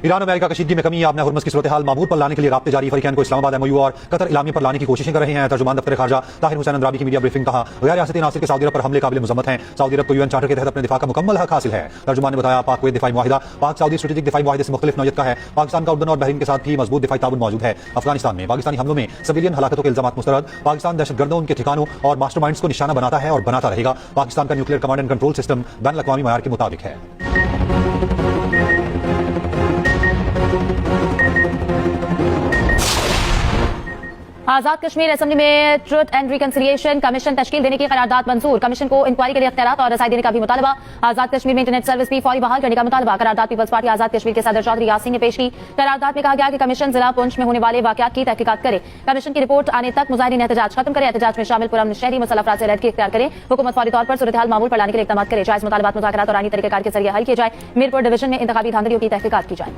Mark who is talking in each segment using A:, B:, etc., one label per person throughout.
A: Iran America कशीदगी में कमी, आपने हुर्मुज़ की सूरत हाल मामूल पर लाने के लिए राब्ते जारी, फरीकैन को इस्लामाबाद एमओयू और कतर इलामी पर लाने की कोशिशें कर रहे हैं। तर्जुमान दफ्तर खारजा ताहिर हुसैन अंद्राबी की मीडिया ब्रीफिंग, कहा गैर रियासती नासिर के सऊदी अरब पर हमले काबिल मुज़म्मत हैं। सऊदी अरब को यूएन चार्टर के तहत अपने दिफा का मुकम्मल हक हासिल है। तर्जुमान ने बताया पाक कुवैत दिफाई मुआहिदा पाक सऊदी स्ट्रेटेजिक दिफाई मुआहिदे से मुख्तलिफ नौयत का है। पाकिस्तान का उर्दन और बहरीन के साथ भी मजबूत दिफाई ताउन मौजूद है। अफगानिस्तान में पाकिस्तानी हमलों में सिविलियन हलाकतों के इल्जामात मुस्तरद। पाकिस्तान दहशतगर्दों, उनके ठिकानों और मास्टरमाइंड्स को निशाना बनाता है और बनाता रहेगा। पाकिस्तान का nuclear command and control system बैनुल अक़वामी मयार के मुताबिक है।
B: आजाद कश्मीर असेंबली में ट्रुथ एंड रिकंसिलिएशन कमीशन तश्कील देने की करारदाद मंजूर। कमीशन को इंक्वायरी के लिए इख्तियारात और रसाई देने का भी मुतालबा। आजाद कश्मीर में इंटरनेट सर्विस भी फौरी बहाल करने का मुतालबा। करारदाद पीपल्स पार्टी आजाद कश्मीर के सदर चौधरी यासीन ने पेश की। करारदाद में कहा गया कि कमीशन जिला पुंछ में होने वाले वाकयात की तहकीकात करे। कमीशन की रिपोर्ट आने तक मुजाहिरीन एहतजाज खत्म करे। एहतजाज में शामिल पुरअमन शहरी मुसल्लह अफराद से अलहदगी इख्तियार करे। हुकूमत फौरी तौर पर सूरत हाल मामूल पर लाने के लिए इक़दाम करे। जायज़ मुतालबात मुज़ाकरात और आईनी तरीक़ेकार के जरिए हल किए जाए। मीरपुर डिवीजन में इंतखाबी धांधलियों की तहकीकात की जाए।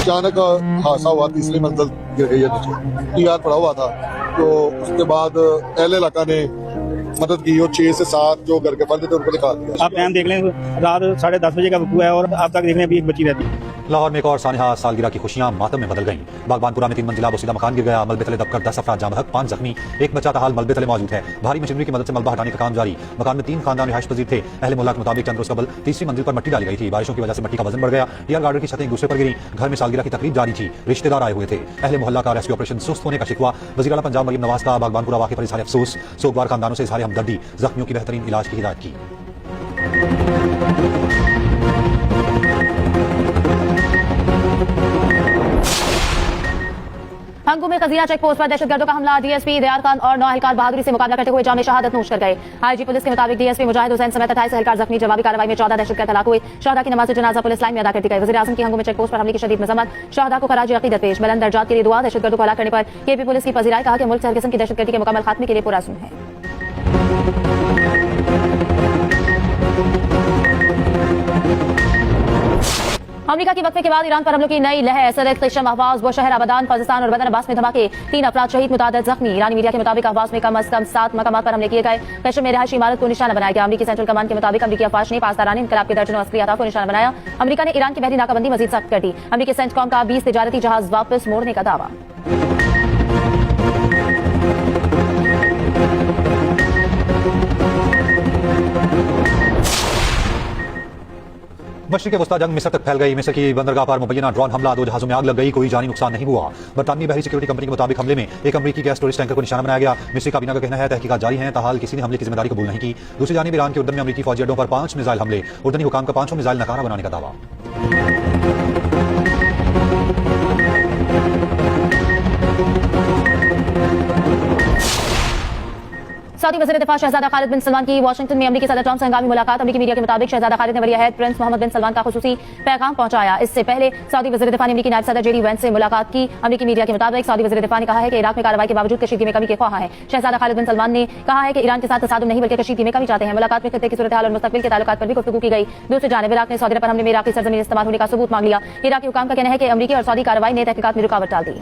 C: अचानक हादसा हुआ, तीसरी मंजिल गिर गई है नीचे। टीआर पड़ा हुआ था, तो उसके बाद अहले इलाका ने मदद की और 6 से 7 जो घर के फर्द थे उनको निकाल दिया।
D: आप टाइम देख लें, रात 10:30 बजे का वकूआ है और आप तक देख लें अभी एक बच्ची रहती है।
A: लाहौर में एक और सानहा सालगिरह की खुशियां मातम में बदल गईं। बागबानपुरा में 3 मंजिला बोसीदा मकान गिर गया। मलबे तले दबकर 10 अफराद जाँ बहक, 5 जख्मी। एक बच्चा ताहाल मलबे तले मौजूद है। भारी मशीनरी की मदद से मलबा हटाने का काम जारी। मकान में 3 खानदान रिहाइश पजीर थे। अहले मोहल्ला के मुताबिक चंद रोज कबल तीसरी मंजिल पर मिट्टी डाली गई थी। बारिशों की वजह से मिट्टी का वजन बढ़ गया। टीआर गार्डर की छतें एक दूसरे पर गिरी। घर में सालगिरह की तकरीब जारी थी। रिश्तेदार आए हुए थे। अहले मोहल्ला का रेस्क्यू ऑपरेशन सुस्त होने का शिकवा। वज़ीर आला पंजाब मरीम नवाज का बागबानपुरा वाक़े पर इज़हार अफसोस। सोगवार खानदानों से इज़हार हमदर्दी। जख्मियों की बेहतरीन इलाज की हिदायत की।
B: हंगू में खजीरा चेक पोस्ट पर दहशतगर्दों का हमला। डीएसपी दयार खान और 9 एहलकार बहादुरी से मुकाबला करते हुए जाम शहादत नोश कर गए। आईजी पुलिस के मुताबिक डीएसपी मुजाहिद हुसैन समेत 28 एहलकार जख्मी। जवाबी कार्रवाई में 14 दहशतगर्द हलाक हुए। शहदा की नमाज जनाजा पुलिस लाइन में अदा कर दी गई। वज़ीर आज़म की हंगू में चेक पोस्ट पर हमले की शदीद मज़म्मत। शहदा को खराज अक़ीदत पेश। बुलंद दर्जात के लिए दुआ। दहशतगर्दों को हलाक करने पर केपी पुलिस की पजीराई। कहा कि मुल्क से हर किस्म की दहशतगर्दी के मुकम्मल खात्मे के लिए पुरअज़्म है। अमेरिका की वक्फे के बाद ईरान पर हमलों की नई लहर। सदर क़िशम, अहवाज़, बुशहर, अबदान, फज़िस्तान और बदन अब्बास में धमाके। 3 अफराद शहीद, मुतादिद जख्मी। ईरानी मीडिया के मुताबिक अहवाज़ में कम अज कम 7 मकामात पर हमले किए गए। क़िशम में रिहायशी इमारत को निशाना बनाया गया। अमरीकी सेंट्रल कमांड के मुताबिक अमरीकी अफवाज ने पासदारान इनकलाब के दर्जनों अस्करी अहदाफ को निशाना बनाया। अमरीका ने ईरान की बहरी नाकाबंदी मजीद सख्त कर दी। अमरीकी सेंटकॉम का 20 तिजारती जहाज वापस मोड़ने का दावा।
A: मशरिक़ वस्ता जंग मिस्र तक फैल गई। मिस्र की बंदरगाह पर मुबैना ड्रोन हमला, 2 जहाजों में आग लग गई। कोई जानी नुकसान नहीं हुआ। बरतानवी बहरी सिक्योरिटी कंपनी के मुताबिक हमले में एक अमरीकी गैस स्टोरेज टैंकर को निशाना बनाया गया। मिस्री काबीना का कहना है तहकीकात जारी है। ताहाल किसी ने हमले की जिम्मेदारी कबूल नहीं की। दूसरी जानिब ईरान के उर्दन में अमरीकी फौजी अड्डों पर 5 मिसाइल हमले। उर्दनी हुकाम का 5 मिसाइल नकारा बनाने का दावा।
B: सऊदी वज़ीर दिफा शहजादा खालिद बिन सलमान की वाशिंगटन में अमरीकी सदर ट्रंप से हंगामी मुलाकात। अमरीकी मीडिया के मुताबिक शहजादा खालिद ने वली अहद प्रिंस मोहम्मद बिन सलमान का खुसूसी पैगाम पहुंचाया। इससे पहले सऊदी वज़ीर दिफा ने अमरीकी नायब सदर जेडी वेंस से मुलाकात की। अमरीकी मीडिया के मुताबिक सऊदी वज़ीर दिफा ने कहा है कि इराक में कार्रवाई के बावजूद कशीदगी में कमी के ख्वाह हैं। शहजादा खालिद बिन सलमान ने कहा है कि ईरान के साथ तसादुम नहीं बल्कि कशीदगी में कमी चाहते हैं। मुलाकात में खित्ते की सूरत हाल और मुस्तकबिल के ताल्लुकात पर भी गुफ्तगू की गई। दूसरी जानिब इराक ने सऊदी अरब पर हमले में इराकी सरजमीन इस्तेमाल होने का सबूत मांग लिया। इराकी हुकाम का कहना है कि अमरीकी और सऊदी कार्रवाई ने तहकीकात में रुकावट डाल दी।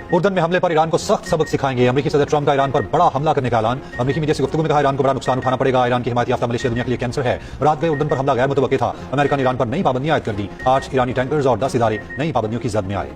A: उर्दन में हमले पर ईरान को सख्त सबक सिखाएंगे। अमरीकी सदर ट्रंप का ईरान पर बड़ा हमला करने का ऐलान। अमरीकी मीडिया से गुफ्तगू में कहा ईरान को बड़ा नुकसान उठाना पड़ेगा। ईरान की हिमायत याफ्ता मलेशिया दुनिया के लिए कैंसर है। रात गए उर्दन पर हमला गैर मुतवक्किल था। अमेरिका ने ईरान पर नई पाबंदियां आयद कर दी। 8 ईरानी टैंकर्स और 10 इदारे नई पाबंदियों की जद में आए।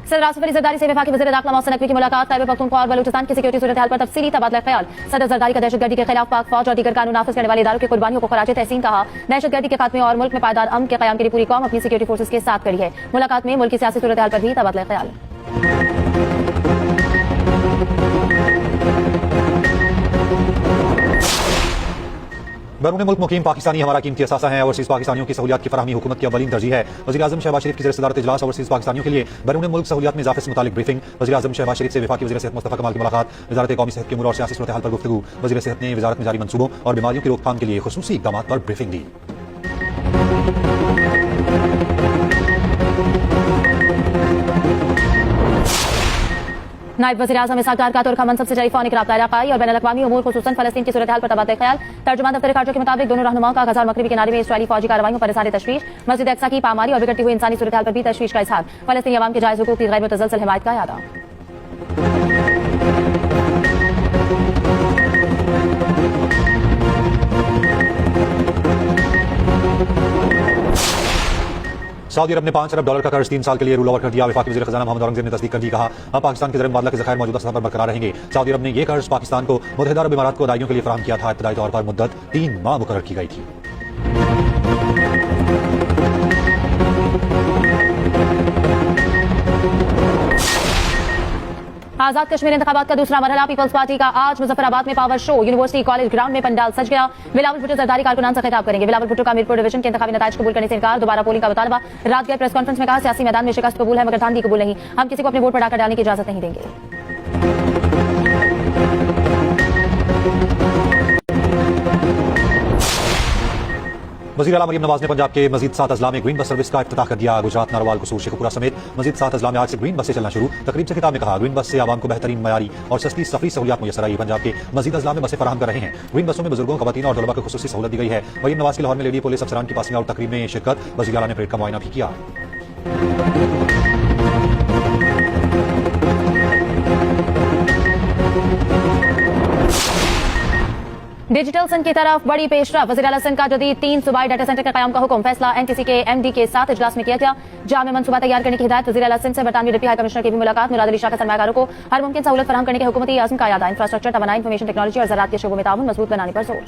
B: सदर आसिफ अली जरदारी से वफाकी वज़ीर दाखिला मोहसिन नकवी की मुलाकात। खैबर पख्तूनख्वा और बलूचिस्तान की सिक्योरिटी सूरत हाल पर तफसीली तबादला ख्याल। सदर जरदारी का दहशतगर्दी के खिलाफ पाक फौज और दीगर कानून नाफिज करने वाले इदारों की कुर्बानियों को खराज तहसीन कहा। दहशतगर्दी के खात्मे और मुल्क में पायदार अमन के क़याम के लिए पूरी कौम अपनी सिक्योरिटी फोर्सेज के साथ खड़ी है। मुलाकात में मुल्क की सियासी सूरत हाल पर भी तबादला ख्याल।
A: बैरून मुल्क मुकीम पाकिस्तानी हमारा कीमती असासा है। ओवरसीज पाकिस्तानियों की सहूलियात की फराहमी हुकूमत की अव्वलीन तरजीह है। वज़ीर आज़म शहबाज शरीफ की ज़रिए सदारत इजलास ओवरसीज पाकिस्तानियों के लिए बैरून मुल्क सहूलियात में इजाफे से मुतालिक ब्रीफिंग। वज़ीर आज़म शहबाज शरीफ से वफाकी वज़ीर सेहत मुस्तफ़ा कमाल की मुलाकात। वज़ारत कौमी सेहत के उमूर और सियासी सूरत हाल पर गुफ्तगू। वज़ीर सेहत ने वज़ारत में जारी मंसूबों और बीमारियों की रोकथाम के लिए खुसूसी इक़दामात पर ब्रीफिंग दी।
B: नायब वज़ीर आज़म इसहाक डार का तुर्क मनसब से जारी फ़ौनी रब्ता इलाक़ाई और बैनुल-अक़वामी उमूर खुसूसन फ़लस्तीन की सूरत हाल पर तबादला ख्याल। तर्जुमान दफ्तर ख़ारजा के मुताबिक दोनों रहनुमाओं का गज़ा और मग़रिबी किनारे में इस्राईली फ़ौजी कार्रवाइयों पर इज़हार तशवीश, मस्जिद अक़सा की पामारी और बिगड़ती हुई इंसानी सूरत हाल पर भी तशवीश का इज़हार। फ़लस्तीनी अवाम के जायज़ हुकूक़ की गैर मुतज़लसल हिमायत का इरादा।
A: सऊदी अरब ने $5 अरब का कर्ज 3 साल के लिए रूल ओवर कर दिया। वफाकी वज़ीर ख़ज़ाना मोहम्मद औरंगज़ेब ने तस्दीक कर दी। कहा, अब पाकिस्तान के ज़र मुबादला के ज़खायर मौजूदा सतह पर बरकरार रहेंगे। सऊदी अरब ने यह कर्ज पाकिस्तान को मुत्तहिदा अरब इमारात को अदायगियों के लिए फराहम किया था। इब्तदाई तौर पर मुद्दत 3 माह मुकर्रर की गई थी।
B: आजाद कश्मीर इंतखाबात का दूसरा मरहला। पीपल्स पार्टी का आज मुजफ्फराबाद में power show. University college ground में पंडाल सज गया। बिलावल भुट्टो जरदारी कारकुनान से खिताब करेंगे। बिलावल भुट्टो का मीरपुर डिवीजन के इंतखाबी नताइज कबूल करने से इनकार, दोबारा पोलिंग का मुतालबा। रात गए प्रेस कॉन्फ्रेंस में कहा, सियासी मैदान में शिकस्त कबूल है मगर धांधली कबूल नहीं। हम किसी को अपने वोट पर डाकर डालने की इजाजत नहीं देंगे।
A: वज़ीर आला मरीम नवाज ने पंजाब के मजीद 7 अजला में ग्रीन बस सर्विस का इफ्तिताह कर दिया। गुजरात, नारोवाल, कसूर, शेखुपुरा समेत मजीद 7 अजला में आज से ग्रीन बसें चलना शुरू। तकरीब से खिताब में कहा, ग्रीन बस से आवाम को बेहतरीन मयारी और सस्ती सफरी सहूलियात मुयसर आई। पंजाब के मजीद अजला में बसें फराहम कर रहे हैं। ग्रीन बसों में बुजुर्गों, खवातीन और तलबा को खुसूसी सहूलत दी गई है। मरीम नवाज की लाहौर में लेडी पुलिस अफसरान की पासिंग आउट तकरीब में शिरकत। वज़ीर आला ने परेड का मुआयना भी किया।
B: डिजिटल सिंध की तरफ बड़ी पेशरफ। वज़ीर आला सिंध का जदीद 3 सूबाई डाटा सेंटर के क़याम का हुक्म। फैसला एनटीसी के एमडी के साथ इजलास में किया गया। जामे मंसूबा तैयार करने की हिदायत। वज़ीर आला सिंध से बरतानवी डिप्टी हाई कमिश्नर की भी मुलाकात। मुराद अली शाह का सरमायाकारों को हर मुमकिन सहूलत फराहम करने के हुकूमती आज़म का यादा। इंफ्रास्ट्रक्चर, तवानाई, इंफॉर्मेशन टेक्नोलॉजी और ज़राअत के शोबों में ताउन मजबूत बनाने पर जोर।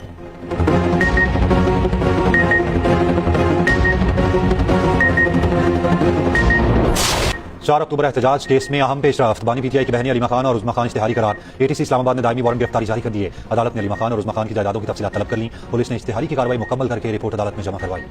A: चार अक्टूबर एहतजाज केस में अहम पेशरफ्त। बानी पीटीआई की बहनी अलीमा खान और उज़मा खान इश्तिहारी करार। एटीसी इस्लामाबाद ने दायमी वारंट गिरफ्तारी जारी कर दिए। अदालत ने अलीमा खान और उज़मा खान की जायदादों की तफसीलात तलब कर ली। पुलिस ने इश्तिहारी की कार्रवाई मुकम्मल करके रिपोर्ट अदालत में जमा करवाई।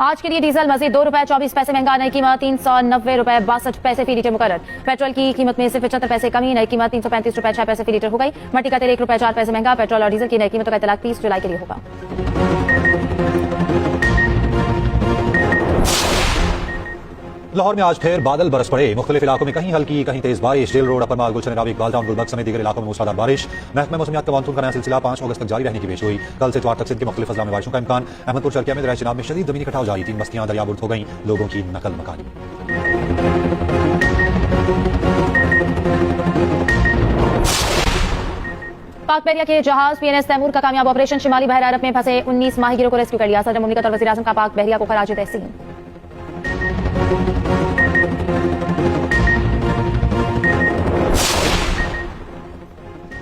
B: आज के लिए डीजल मजीद ₹2.24 महंगा। नई कीमत ₹390.62 फी लीटर मुकर्रर। पेट्रोल की कीमत में सिर्फ 75 पैसे कमी। नई कीमत ₹335.6 फी लीटर हो गई। मट्टी का तेल ₹1.04 महंगा। पेट्रोल और डीजल की नई कीमतों का इतलाक 30 जुलाई के लिए होगा।
A: लाहौर में आज फिर बादल बरस पड़े। मुख्तलिफ इलाकों में कहीं हल्की कहीं तेज बारिश। जेल रोड, अपर माल, गुलशन रावी, इकबाल टाउन, गुलबर्ग समेत दीगर इलाकों में मूसलाधार बारिश। महकमा मौसमियात का मानसून का नया सिलसिला 5 अगस्त तक जारी रहने की पेशगोई। कल से 4 तक सिंध के मुख्तलिफ अजला में बारिशों का इम्कान। अहमदपुर, चरकिया में दरिया चिनाब में शदीद जमीनी कटाव जारी। 3 बस्तियां दरियाबुर्द हो गई। लोगों की नकल मकानी।
B: पाक बहरिया के जहाज पीएनएस तैमूर का कामयाब ऑपरेशन। शिमाली बहर अरब में फंसे 19 माहीगिरों को रेस्क्यू कर लिया। सदर मुमलिकत और वज़ीर आज़म का पाक बहरिया को खराज तहसीन।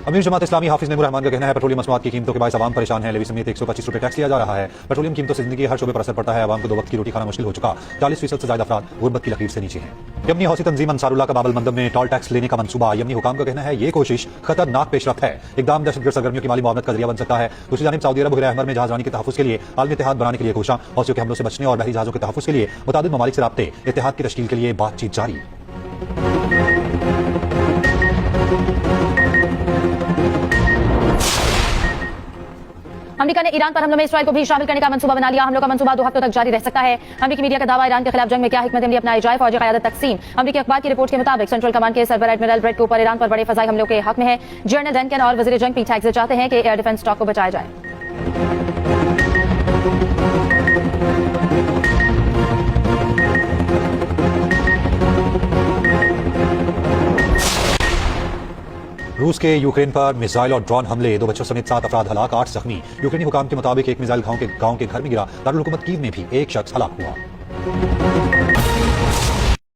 A: अमीर जमात इस्लामी हाफिज नईमुर रहमान का कहना है, पेट्रोलियम मसनूआत की कीमतों के बायस आवाम परेशान है। लेवी समेत 125 रुपए टैक्स लिया जा रहा है। पेट्रोलियम कीमतों से जिंदगी हर शोबे पर असर पड़ता है। आवाम को 2 वक्त की रोटी खाना मुश्किल हो चुका। 40% से ज्यादा अफराद गुर्बत की लकीर से नीचे हैं। यमनी हौसी तंजीम अंसारुल्लाह का बाबल मंदब में टोल टैक्स लेने का मंसूबा। यमनी हुकाम का कहना है, ये कोशिश खतरनाक पेशरफ्त है। इकदाम दहशतगर्द सरगर्मियों की माली मुआवनत का जरिया बन सकता है। दूसरी जानिब सऊदी अरब बहर अहमर में जहाजरानी के तहफ़्फ़ुज़ के लिए आलमी इत्तेहाद बनाने के लिए कोशा। हौसियों के हमलों से बचने और बहरी जहाजों के तहफ़्फ़ुज़ के लिए मुतादिद ममालिक से राब्ते। इत्तेहाद की तश्कील के लिए बातचीत जारी।
B: अमेरिका ने ईरान पर हमलों में इसराइल को भी शामिल करने का मंसूबा बना लिया। हमलों का मंसूबा 2 हफ्तों तक जारी रह सकता है। अमेरिकी मीडिया का दावा, ईरान के खिलाफ जंग में क्या हिकमत अमली अपनाई जाए, फौजी क़यादत तकसीम। अमेरिकी अखबार की रिपोर्ट के मुताबिक सेंट्रल कमांड के सरबर एडमिरल ब्रेट कूपर ईरान पर बड़े फज़ाई हमलों के हक में है। जनरल रैनकन और वज़ीर जंग पीट हेग्से चाहते हैं कि एयर डिफेंस स्टॉक को बचाया जाए।
A: रूस के यूक्रेन पर मिसाइल और ड्रोन हमले। 2 बच्चों समेत 7 अफराद हलाक, 8 जख्मी। यूक्रेनी हुकाम के मुताबिक एक मिसाइल गांव के घर में गिरा। दारुल हुकूमत कीव में भी एक शख्स हलाक हुआ।